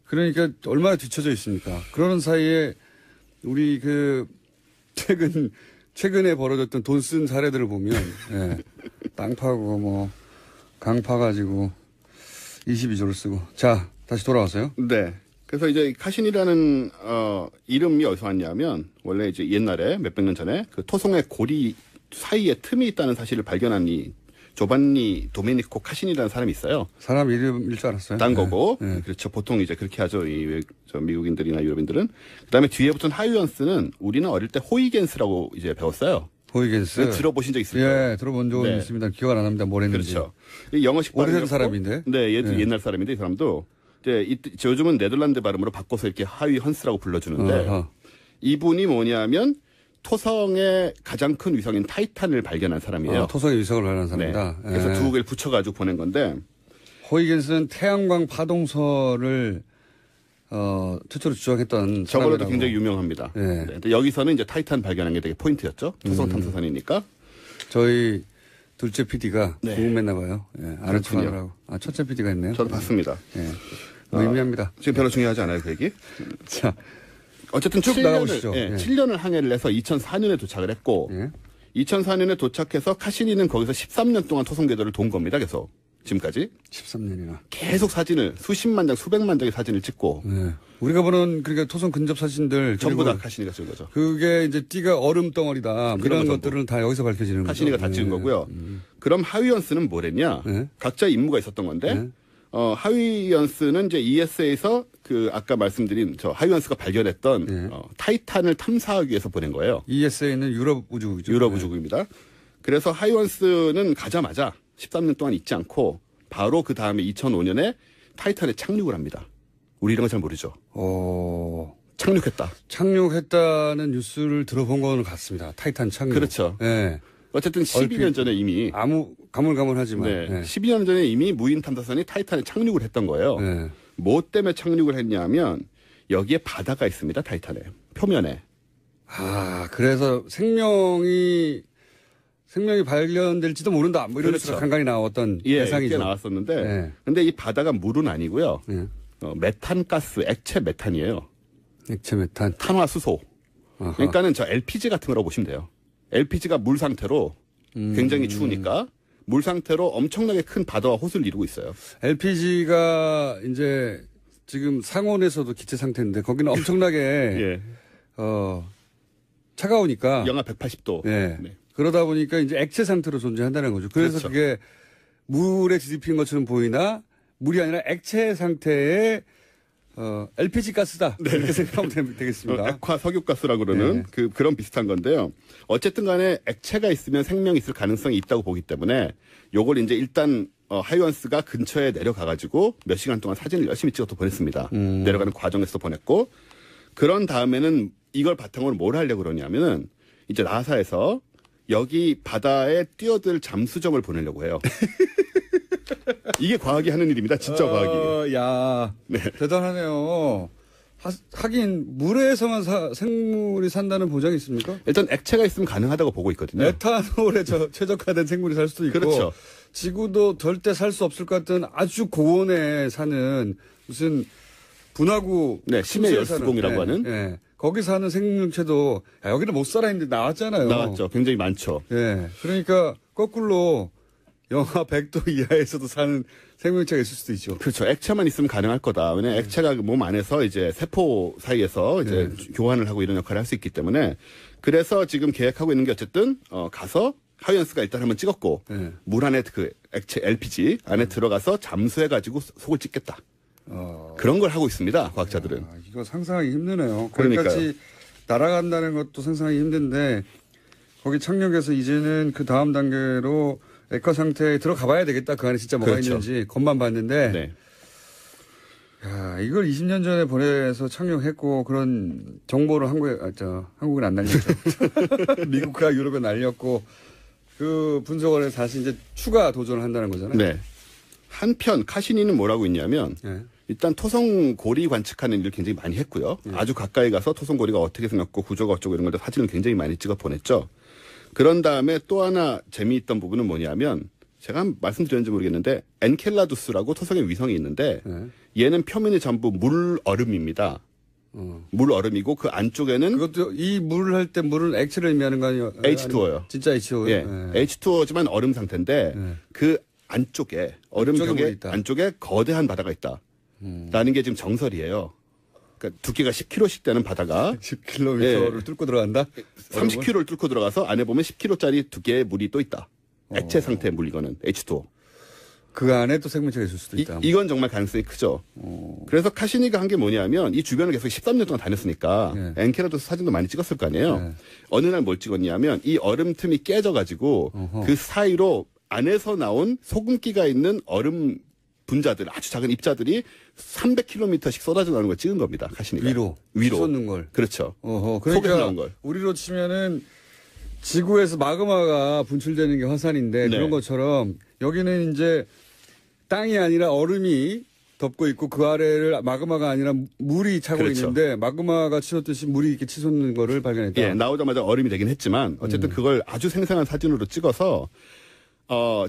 그러니까 얼마나 뒤쳐져 있습니까? 그러는 사이에 우리 최근에 벌어졌던 돈 쓴 사례들을 보면, 예. 땅 파고 뭐, 강 파가지고 22조를 쓰고. 자, 다시 돌아와서요. 네. 그래서 이제 카신이라는 이름이 어디서 왔냐면 원래 이제 옛날에 몇백 년 전에 그 토성의 고리 사이에 틈이 있다는 사실을 발견한 이 조반니 도메니코 카신이라는 사람이 있어요. 사람 이름일 줄 알았어요. 딴 거고. 네. 그렇죠. 보통 이제 그렇게 하죠. 저 미국인들이나 유럽인들은. 그다음에 뒤에 붙은 하이언스는 우리는 어릴 때 호이겐스라고 이제 배웠어요. 호이겐스. 들어보신 적 있을 거예요. 예, 들어본 적은 네. 있습니다. 기억 안 납니다. 뭘 했는지. 그렇죠. 이 영어식 오래된 발음이었고, 사람인데. 네, 얘도 네. 옛날 사람인데 이 사람도 이제 요즘은 네덜란드 발음으로 바꿔서 이렇게 하이헌스라고 불러주는데 어허. 이분이 뭐냐면 토성의 가장 큰 위성인 타이탄을 발견한 사람이에요. 토성의 위성을 발견한 네. 사람이다. 그래서 예. 두 개를 붙여가지고 보낸 건데 호이겐스는 태양광 파동설을 최초로 주장했던 저걸로도 사람이라고. 굉장히 유명합니다. 예. 네. 근데 여기서는 이제 타이탄 발견한 게 되게 포인트였죠. 토성 탐사선이니까. 저희 둘째 PD가 네. 궁금했나 봐요. 예, 아는 척 그렇군요. 하느라고. 첫째 PD가 했네요. 저도 봤습니다. 예. 의미합니다. 지금 별로 중요하지 않아요, 그 얘기? 자, 어쨌든 쭉 7년을, 나가보시죠. 예, 예. 7년을 항해를 해서 2004년에 도착을 했고 예. 2004년에 도착해서 카시니는 거기서 13년 동안 토성 궤도를 돈 겁니다. 계속 지금까지 13년이나. 계속 사진을 수십만 장, 수백만 장의 사진을 찍고 예. 우리가 보는 그러니까 토성 근접 사진들 전부 다 그리고 카시니가 찍은 거죠. 그게 이제 띠가 얼음 덩어리다. 그런 이런 거 전부. 것들은 다 여기서 밝혀지는 거죠. 카시니가 다 찍은 예. 거고요. 그럼 하위연스는 뭐랬냐? 네. 각자 임무가 있었던 건데 네. 하위연스는 이제 ESA에서 그 아까 말씀드린 저 하위연스가 발견했던 네. 타이탄을 탐사하기 위해서 보낸 거예요. ESA는 유럽 우주국이죠. 유럽 네. 우주국입니다. 그래서 하이원스는 가자마자 13년 동안 있지 않고 바로 그 다음에 2005년에 타이탄에 착륙을 합니다. 우리 이런 거 잘 모르죠. 착륙했다. 착륙했다는 뉴스를 들어본 거는 같습니다. 타이탄 착륙. 그렇죠. 네. 어쨌든 12년 전에 이미 아무 가물가물하지만. 네, 네. 12년 전에 이미 무인 탐사선이 타이탄에 착륙을 했던 거예요. 네. 뭐 때문에 착륙을 했냐면 여기에 바다가 있습니다. 타이탄에 표면에. 그래서 생명이 발견될지도 모른다. 뭐 이런 그렇죠. 뉴스가 간간히 나왔던 예, 대상이죠. 꽤 나왔었는데 네. 근데 이 바다가 물은 아니고요. 네. 메탄가스, 액체 메탄이에요. 액체 메탄. 탄화수소. 아하. 그러니까는 저 LPG 같은 거라고 보시면 돼요. LPG가 물 상태로 굉장히 추우니까 물 상태로 엄청나게 큰 바다와 호수를 이루고 있어요. LPG가 이제 지금 상온에서도 기체 상태인데 거기는 엄청나게 예. 차가우니까. 영하 180도. 네. 네. 그러다 보니까 이제 액체 상태로 존재한다는 거죠. 그래서 그렇죠. 그게 물에 뒤집힌 것처럼 보이나 물이 아니라 액체 상태의 LPG 가스다. 이렇게 생각하면 되겠습니다. 액화 석유가스라고 그러는 그런 비슷한 건데요. 어쨌든 간에 액체가 있으면 생명이 있을 가능성이 있다고 보기 때문에 요걸 이제 일단 하이원스가 근처에 내려가가지고 몇 시간 동안 사진을 열심히 찍어서 보냈습니다. 내려가는 과정에서 보냈고 그런 다음에는 이걸 바탕으로 뭘 하려고 그러냐면은 이제 나사에서 여기 바다에 뛰어들 잠수정을 보내려고 해요. 이게 과학이 하는 일입니다. 진짜 과학이. 야, 네. 대단하네요. 하긴 물에서만 생물이 산다는 보장이 있습니까? 일단 액체가 있으면 가능하다고 보고 있거든요. 에탄올에 최적화된 생물이 살 수도 있고, 그렇죠. 지구도 절대 살 수 없을 것 같은 아주 고온에 사는 무슨 분화구, 네, 심해 열수공이라고 하는. 네. 거기 사는 생명체도 여기는 못 살아 있는데 나왔잖아요. 나왔죠. 굉장히 많죠. 네. 그러니까 거꾸로 영하 100도 이하에서도 사는 생명체가 있을 수도 있죠. 그렇죠. 액체만 있으면 가능할 거다. 왜냐면 액체가 몸 안에서 이제 세포 사이에서 이제 교환을 하고 이런 역할을 할 수 있기 때문에 그래서 지금 계획하고 있는 게 어쨌든 가서 하이언스가 일단 한번 찍었고 물 안에 그 액체 LPG 안에 들어가서 잠수해가지고 속을 찍겠다. 그런 걸 하고 있습니다. 과학자들은. 이거 상상하기 힘드네요. 그러니까요. 거기까지 날아간다는 것도 상상하기 힘든데 거기 착륙해서 이제는 그 다음 단계로 액화 상태에 들어가 봐야 되겠다. 그 안에 진짜 뭐가 그렇죠. 있는지 겉만 봤는데 네. 야, 이걸 20년 전에 보내서 착륙했고 그런 정보를 한국은 안 날렸죠. 미국과 유럽에 날렸고 그 분석을 해서 다시 이제 추가 도전을 한다는 거잖아요. 네. 한편 카시니는 뭐라고 있냐면 일단 토성고리 관측하는 일을 굉장히 많이 했고요. 아주 가까이 가서 토성고리가 어떻게 생겼고 구조가 어쩌고 이런 걸 사진을 굉장히 많이 찍어 보냈죠. 그런 다음에 또 하나 재미있던 부분은 뭐냐면 제가 말씀드렸는지 모르겠는데 엔켈라두스라고 토성의 위성이 있는데 얘는 표면이 전부 물 얼음입니다. 물 얼음이고 그 안쪽에는 그것도 이 물을 할 때 물은 액체를 의미하는 거 아니에요? H2O요. 진짜 H2O. 예. H2O지만 얼음 상태인데 그 안쪽에 얼음벽에 안쪽에 거대한 바다가 있다. 라는 게 지금 정설이에요. 그러니까 두께가 10km씩 되는 바다가 10km를 뚫고 들어간다? 30km를 뚫고 들어가서 안에 보면 10km짜리 두께의 물이 또 있다. 액체 상태의 물 이거는 H2O. 그 안에 또 생명체가 있을 수도 있다. 이건 정말 가능성이 크죠. 그래서 카시니가 한 게 뭐냐면 이 주변을 계속 13년 동안 다녔으니까 엔켈라두스 사진도 많이 찍었을 거 아니에요. 어느 날 뭘 찍었냐면 이 얼음 틈이 깨져가지고 그 사이로 안에서 나온 소금기가 있는 얼음 분자들, 아주 작은 입자들이 300km씩 쏟아져 나오는 걸 찍은 겁니다. 카시니가. 위로. 쏟는 걸. 그렇죠. 그러니까 속에서 나온 걸. 우리로 치면은 지구에서 마그마가 분출되는 게 화산인데 네. 그런 것처럼 여기는 이제 땅이 아니라 얼음이 덮고 있고 그 아래를 마그마가 아니라 물이 차고 그렇죠. 있는데 마그마가 치솟듯이 물이 이렇게 치솟는 거를 발견했다. 예, 나오자마자 얼음이 되긴 했지만 어쨌든 그걸 아주 생생한 사진으로 찍어서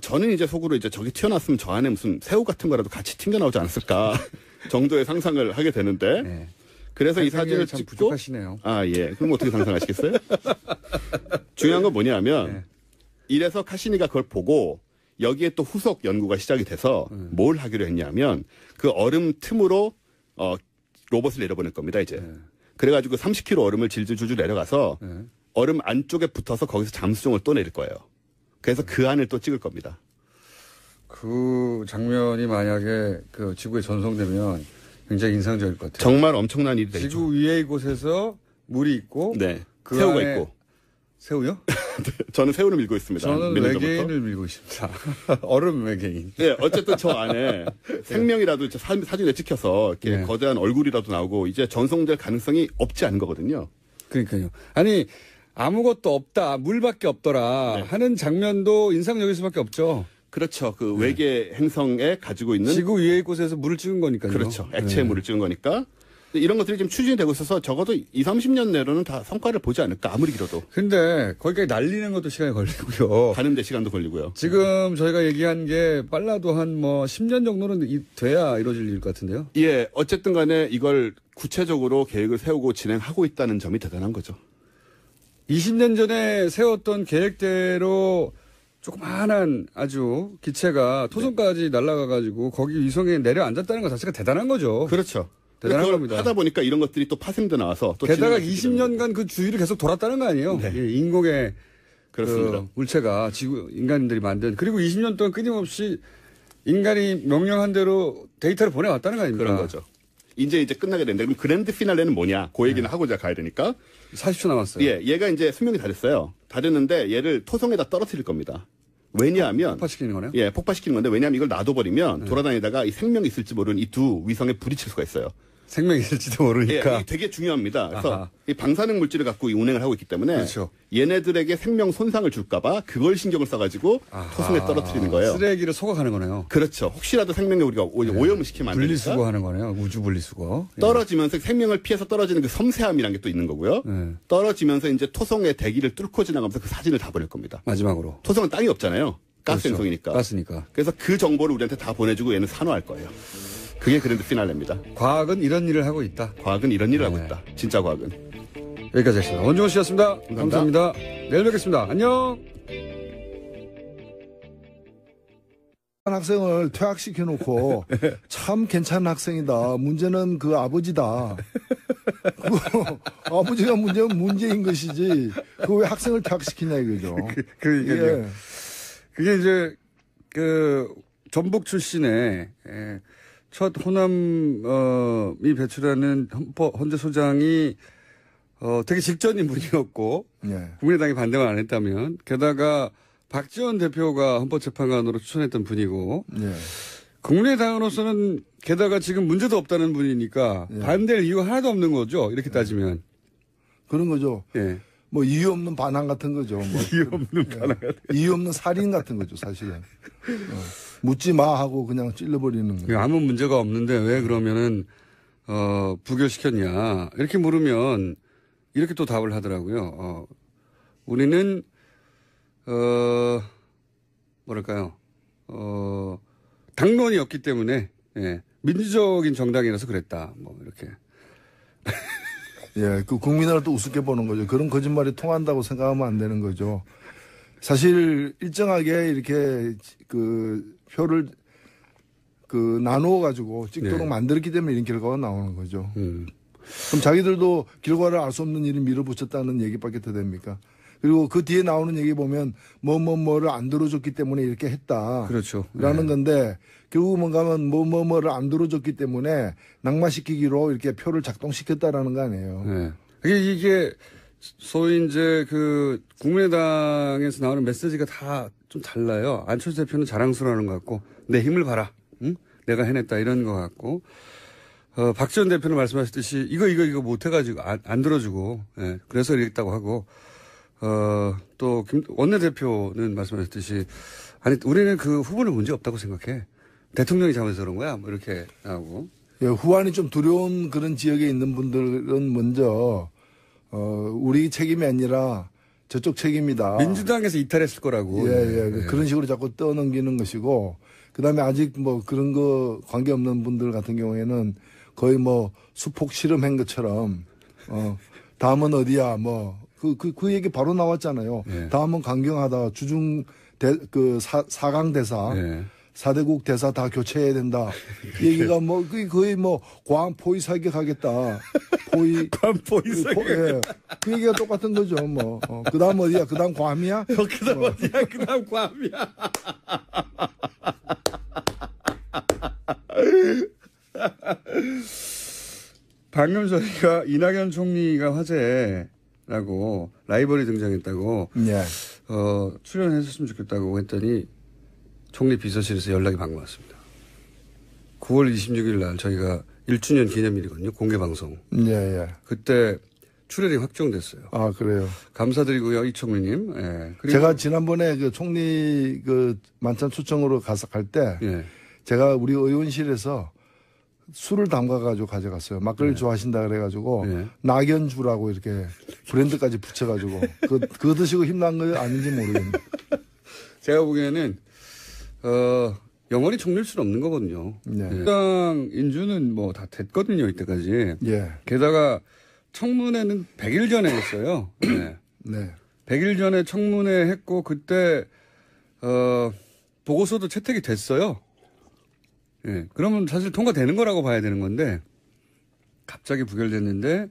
저는 이제 속으로 이제 저기 튀어나왔으면 저 안에 무슨 새우 같은 거라도 같이 튕겨나오지 않았을까 정도의 상상을 하게 되는데 네. 그래서 이 사진을 참 찍고 부족하시네요. 아, 예. 그럼 어떻게 상상하시겠어요? 중요한 건 뭐냐면 이래서 카시니가 그걸 보고 여기에 또 후속 연구가 시작이 돼서 뭘 하기로 했냐면 그 얼음 틈으로 로봇을 내려보낼 겁니다, 이제. 그래가지고 30km 얼음을 질질줄줄 내려가서 얼음 안쪽에 붙어서 거기서 잠수정을 또 내릴 거예요. 그래서 그 안을 또 찍을 겁니다. 그 장면이 만약에 그 지구에 전송되면 굉장히 인상적일 것 같아요. 정말 엄청난 일이 되죠. 지구 위의 곳에서 물이 있고 네. 그 새우가 안에 있고. 새우요? 저는 새우를 밀고 있습니다. 저는 몇 년 전부터. 외계인을 밀고 있습니다. 얼음 외계인. 네, 어쨌든 저 안에 생명이라도 사진에 찍혀서 이렇게 거대한 얼굴이라도 나오고 이제 전송될 가능성이 없지 않은 거거든요. 그러니까요. 아니 아무것도 없다, 물밖에 없더라 하는 장면도 인상적일 수밖에 없죠. 그렇죠. 그 외계 행성에 가지고 있는 지구 위의 곳에서 물을 찍은 거니까요. 그렇죠. 액체의 물을 찍은 거니까. 이런 것들이 지금 추진이 되고 있어서 적어도 2, 30년 내로는 다 성과를 보지 않을까 아무리 길어도. 근데 거기까지 날리는 것도 시간이 걸리고요. 가는데 시간도 걸리고요. 지금 저희가 얘기한 게 빨라도 한 10년 정도는 돼야 이루어질 일 같은데요. 예, 어쨌든 간에 이걸 구체적으로 계획을 세우고 진행하고 있다는 점이 대단한 거죠. 20년 전에 세웠던 계획대로 조그마한 아주 기체가 토성까지 날아가가지고 거기 위성에 내려앉았다는 것 자체가 대단한 거죠. 그렇죠. 대단한 겁니다. 하다 보니까 이런 것들이 또 파생돼 나와서 또 게다가 진행할 수 있게 되는 20년간 그 주위를 계속 돌았다는 거 아니에요? 네. 예, 인공의 그렇습니다. 그 물체가 인간들이 만든 그리고 20년 동안 끊임없이 인간이 명령한 대로 데이터를 보내왔다는 거 아닙니까? 그런 거죠. 이제 끝나게 되는데 그럼 그랜드 피날레는 뭐냐? 그 얘기는 하고 이제 가야 되니까. 40초 남았어요. 예, 얘가 이제 수명이 다 됐어요. 다 됐는데 얘를 토성에다 떨어뜨릴 겁니다. 왜냐하면 폭파시키는 거네요? 예, 폭파시키는 건데 왜냐하면 이걸 놔둬버리면 돌아다니다가 이 생명이 있을지 모르는 이 두 위성에 부딪힐 수가 있어요. 생명이 있을지도 모르니까. 예, 이게 되게 중요합니다. 그래서 아하. 이 방사능 물질을 갖고 운행을 하고 있기 때문에 그렇죠. 얘네들에게 생명 손상을 줄까봐 그걸 신경을 써가지고 토성에 떨어뜨리는 거예요. 쓰레기를 소각하는 거네요. 그렇죠. 혹시라도 생명에 우리가 오염을 시키면 안 되니까. 분리수거 하는 거네요. 우주 분리수거. 예. 떨어지면서 생명을 피해서 떨어지는 그 섬세함이라는 게 또 있는 거고요. 네. 떨어지면서 이제 토성의 대기를 뚫고 지나가면서 그 사진을 다 보낼 겁니다. 마지막으로. 토성은 땅이 없잖아요. 가스 그렇죠. 행성이니까. 가스니까. 그래서 그 정보를 우리한테 다 보내주고 얘는 산화할 거예요. 그게 그랜드 피날레입니다. 과학은 이런 일을 하고 있다. 과학은 이런 일을 네. 하고 있다. 진짜 과학은. 여기까지 하겠습니다. 원종호 씨였습니다. 감사합니다. 내일 뵙겠습니다. 안녕. 학생을 퇴학시켜놓고 참 괜찮은 학생이다. 문제는 그 아버지다. 아버지가 문제인 것이지. 그 왜 학생을 퇴학시키냐 이거죠. 그러니까요. 그게 이제 전북 출신의 첫 호남이 배출하는 헌재 소장이 되게 직전인 분이었고 예. 국민의당이 반대만 안 했다면 게다가 박지원 대표가 헌법재판관으로 추천했던 분이고 예. 국민의당으로서는 게다가 지금 문제도 없다는 분이니까 예. 반대할 이유가 하나도 없는 거죠. 이렇게 따지면. 그런 거죠. 예. 뭐 이유 없는 반항 같은 거죠. 뭐. 이유 없는 반항 같은 이유 없는 살인 같은 거죠, 사실은. 묻지 마 하고 그냥 찔러버리는 거죠. 아무 문제가 없는데 왜 그러면은 부결시켰냐 이렇게 물으면 이렇게 또 답을 하더라고요. 우리는 뭐랄까요? 당론이 없기 때문에 예, 민주적인 정당이라서 그랬다. 뭐 이렇게. 예, 그 국민을 또 우습게 보는 거죠. 그런 거짓말이 통한다고 생각하면 안 되는 거죠. 사실 일정하게 이렇게 그 표를 나누어 가지고 찍도록 네. 만들었기 때문에 이런 결과가 나오는 거죠. 그럼 자기들도 결과를 알 수 없는 일을 밀어붙였다는 얘기밖에 더 됩니까? 그리고 그 뒤에 나오는 얘기 보면 뭐를 안 들어줬기 때문에 이렇게 했다. 그렇죠. 라는 네. 건데 결국 뭔가면 뭐를 안 들어줬기 때문에 낙마시키기로 이렇게 표를 작동시켰다라는 거 아니에요. 네. 이게 소위 이제 국민의당에서 나오는 메시지가 다 좀 달라요. 안철수 대표는 자랑스러워하는 것 같고 내 힘을 봐라. 응? 내가 해냈다 이런 것 같고 박지원 대표는 말씀하셨듯이 이거 못해가지고 안 들어주고 예, 그래서 이랬다고 하고 또 원내대표는 말씀하셨듯이 아니 우리는 그 후보는 문제 없다고 생각해. 대통령이 잘못해서 그런 거야. 뭐 이렇게 하고. 예, 후환이 좀 두려운 그런 지역에 있는 분들은 먼저 우리 책임이 아니라 저쪽 책임이다. 민주당에서 이탈했을 거라고. 예. 그런 식으로 자꾸 떠넘기는 것이고 그다음에 아직 뭐 그런 거 관계없는 분들 같은 경우에는 거의 뭐 수폭 실험한 것처럼 다음은 어디야 뭐 그 얘기 바로 나왔잖아요. 예. 다음은 강경하다. 주중 4강 대사. 예. 4대국 대사 다 교체해야 된다. 이 얘기가 뭐 거의 뭐 과한 포위 사격하겠다. 과한 포위 사격. 예. 그 얘기가 똑같은 거죠. 뭐. 그다음 어디야? 그다음 괌이야? 그다음 어디야? 그다음 괌이야. 방금 저희가 이낙연 총리가 화제라고 라이벌이 등장했다고 예. 출연했으면 좋겠다고 했더니 총리 비서실에서 연락이 방금 왔습니다. 9월 26일 날 저희가 1주년 기념일이거든요. 공개방송. 예. 그때 출연이 확정됐어요. 아, 그래요. 감사드리고요. 이 총리님. 예. 그리고 제가 지난번에 그 총리 만찬 초청으로 갈 때 예. 제가 우리 의원실에서 술을 담가가지고 가져갔어요. 막걸리 좋아하신다 그래가지고 네. 낙연주라고 이렇게 브랜드까지 붙여가지고 그거 드시고 힘난 거 아닌지 모르겠네요. 제가 보기에는 영원히 총리일 수는 없는 거거든요. 네. 민주당 인준은 뭐 다 됐거든요. 이때까지. 예. 게다가 청문회는 100일 전에 했어요. 네. 네. 100일 전에 청문회 했고 그때 보고서도 채택이 됐어요. 예. 그러면 사실 통과되는 거라고 봐야 되는 건데 갑자기 부결됐는데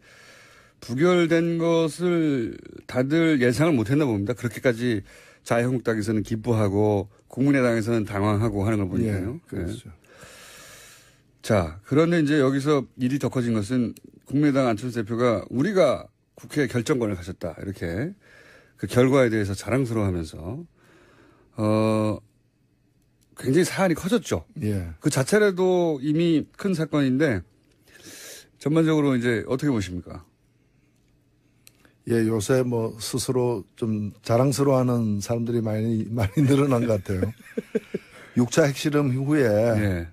부결된 것을 다들 예상을 못 했나 봅니다. 그렇게까지 자유한국당에서는 기뻐하고 국민의당에서는 당황하고 하는 걸 보니까요. 예, 그렇죠. 자, 그런데 이제 여기서 일이 더 커진 것은 국민의당 안철수 대표가 우리가 국회 결정권을 가졌다. 이렇게 그 결과에 대해서 자랑스러워하면서 굉장히 사안이 커졌죠. 예. 그 자체라도 이미 큰 사건인데 전반적으로 이제 어떻게 보십니까? 예, 요새 뭐 스스로 좀 자랑스러워하는 사람들이 많이 늘어난 것 같아요. 6차 핵실험 후에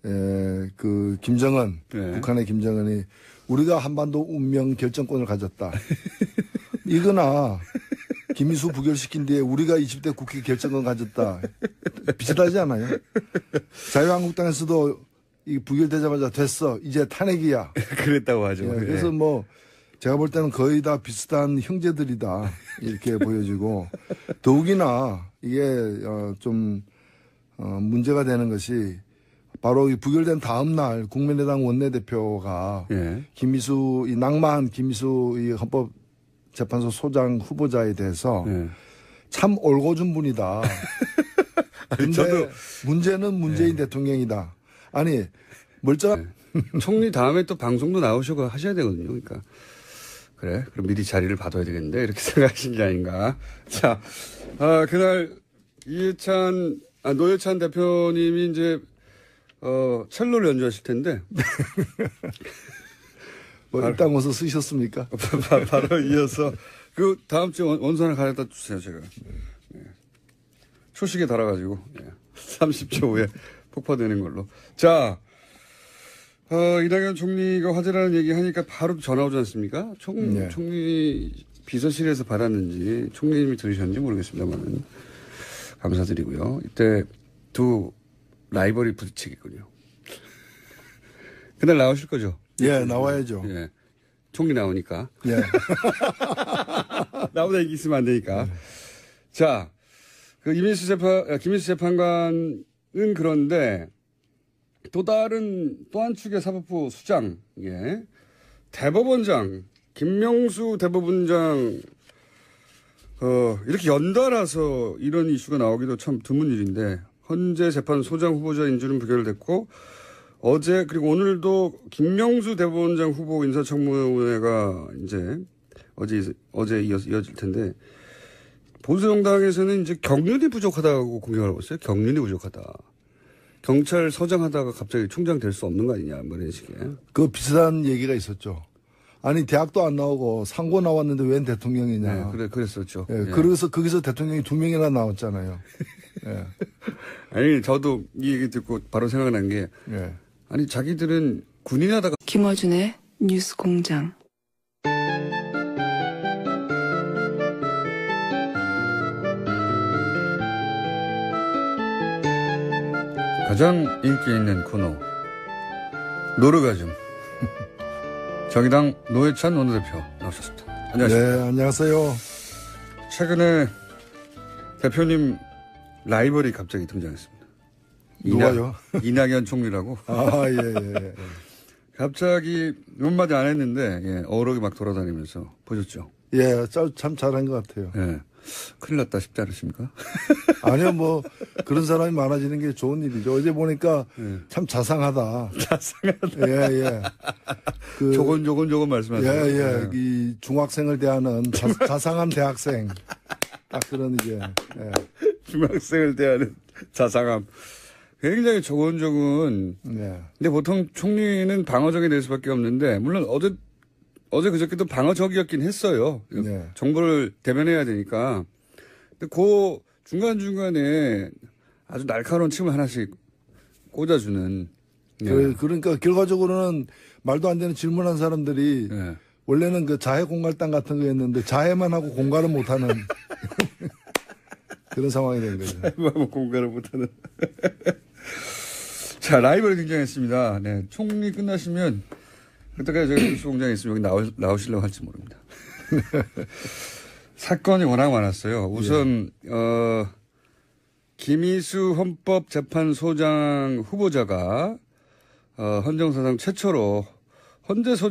예. 그 김정은, 네. 북한의 김정은이 우리가 한반도 운명 결정권을 가졌다. 이거나 김희수 부결시킨 뒤에 우리가 20대 국회 결정권 가졌다. 비슷하지 않아요? 자유한국당에서도 이 부결되자마자 됐어. 이제 탄핵이야. 그랬다고 하죠. 예, 그래서 예. 뭐 제가 볼 때는 거의 다 비슷한 형제들이다. 이렇게 보여지고 더욱이나 이게 좀 문제가 되는 것이 바로 이 부결된 다음 날 국민의당 원내대표가 예. 김희수 이 낭만 김희수 이 헌법재판소 소장 후보자에 대해서 예. 참 올고준 분이다. 근데 저도- 문제는 문재인 대통령이다. 아니 멀쩡한 총리 다음에 또 방송도 나오시고 하셔야 되거든요. 그러니까. 그래. 그럼 미리 자리를 받아야 되겠는데. 이렇게 생각하신 게 아닌가. 자, 그날 노회찬 대표님이 이제, 첼로를 연주하실 텐데. 뭐 일단 와서 쓰셨습니까? 바로 이어서 그 다음 주에 원산을 가져다 주세요, 제가. 네. 초식에 달아가지고. 30초 후에 폭파되는 걸로. 자, 이낙연 총리가 화제라는 얘기 하니까 바로 전화 오지 않습니까? 네. 총리 비서실에서 받았는지 총리님이 들으셨는지 모르겠습니다만 감사드리고요. 이때 두 라이벌이 부딪히겠군요. 그날 나오실 거죠? 예, 나와야죠. 예. 총리 나오니까. 예. 나보다 얘기 있으면 안 되니까. 자, 그 김민수 재판관은 그런데 또 한 축의 사법부 수장, 예. 대법원장, 김명수 대법원장, 이렇게 연달아서 이런 이슈가 나오기도 참 드문 일인데, 헌재 재판 소장 후보자 인준은 부결됐고, 어제, 그리고 오늘도 김명수 대법원장 후보 인사청문회가 이제, 어제 이어질 텐데, 보수정당에서는 이제 경륜이 부족하다고 공격을 하고 있어요. 경륜이 부족하다. 경찰서장 하다가 갑자기 총장 될 수 없는 거 아니냐, 뭐 이런 식의. 그 비슷한 얘기가 있었죠. 아니, 대학도 안 나오고 상고 나왔는데 웬 대통령이냐. 네, 그랬었죠. 예, 예. 그래서 거기서 대통령이 2명이나 나왔잖아요. 예. 아니, 저도 이 얘기 듣고 바로 생각난 게, 예. 아니, 자기들은 군인하다가 김어준의 뉴스 공장. 가장 인기 있는 코너, 노르가즘. 정의당 노회찬 원내대표 나오셨습니다. 안녕하십니까. 네, 안녕하세요. 최근에 대표님 라이벌이 갑자기 등장했습니다. 누가요? 이낙연 총리라고. 아, 예. 갑자기 몇 마디 안 했는데, 예, 어록이 막 돌아다니면서 보셨죠? 예, 참 잘한 것 같아요. 예. 큰일 났다 싶지 않으십니까? 아니요, 뭐, 그런 사람이 많아지는 게 좋은 일이죠. 어제 보니까 참 자상하다. 자상하다. 예. 그, 조곤조곤 말씀하세요. 예. 이 중학생을 대하는 자상한 대학생. 딱 그런 이제, 예. 중학생을 대하는 자상함. 굉장히 조곤조곤. 네. 근데 보통 총리는 방어적이 될 수밖에 없는데, 물론 어제 그저께도 방어적이었긴 했어요. 네. 정보를 대변해야 되니까. 근데 그 중간중간에 아주 날카로운 침을 하나씩 꽂아주는. 예. 그러니까 결과적으로는 말도 안 되는 질문한 사람들이 예. 원래는 그 자해 공갈당 같은 거였는데 자해만 하고 공갈을 못하는 그런 상황이 된 거죠. 뭐 공간을 못하는. 자, 라이벌이 등장했습니다. 네. 총리 끝나시면 그때까지 제가 뉴스 공장에 있으면 여기 나오시려고 할지 모릅니다. 사건이 워낙 많았어요. 우선, 김희수 헌법재판소장 후보자가, 헌정사상 최초로 헌재 소장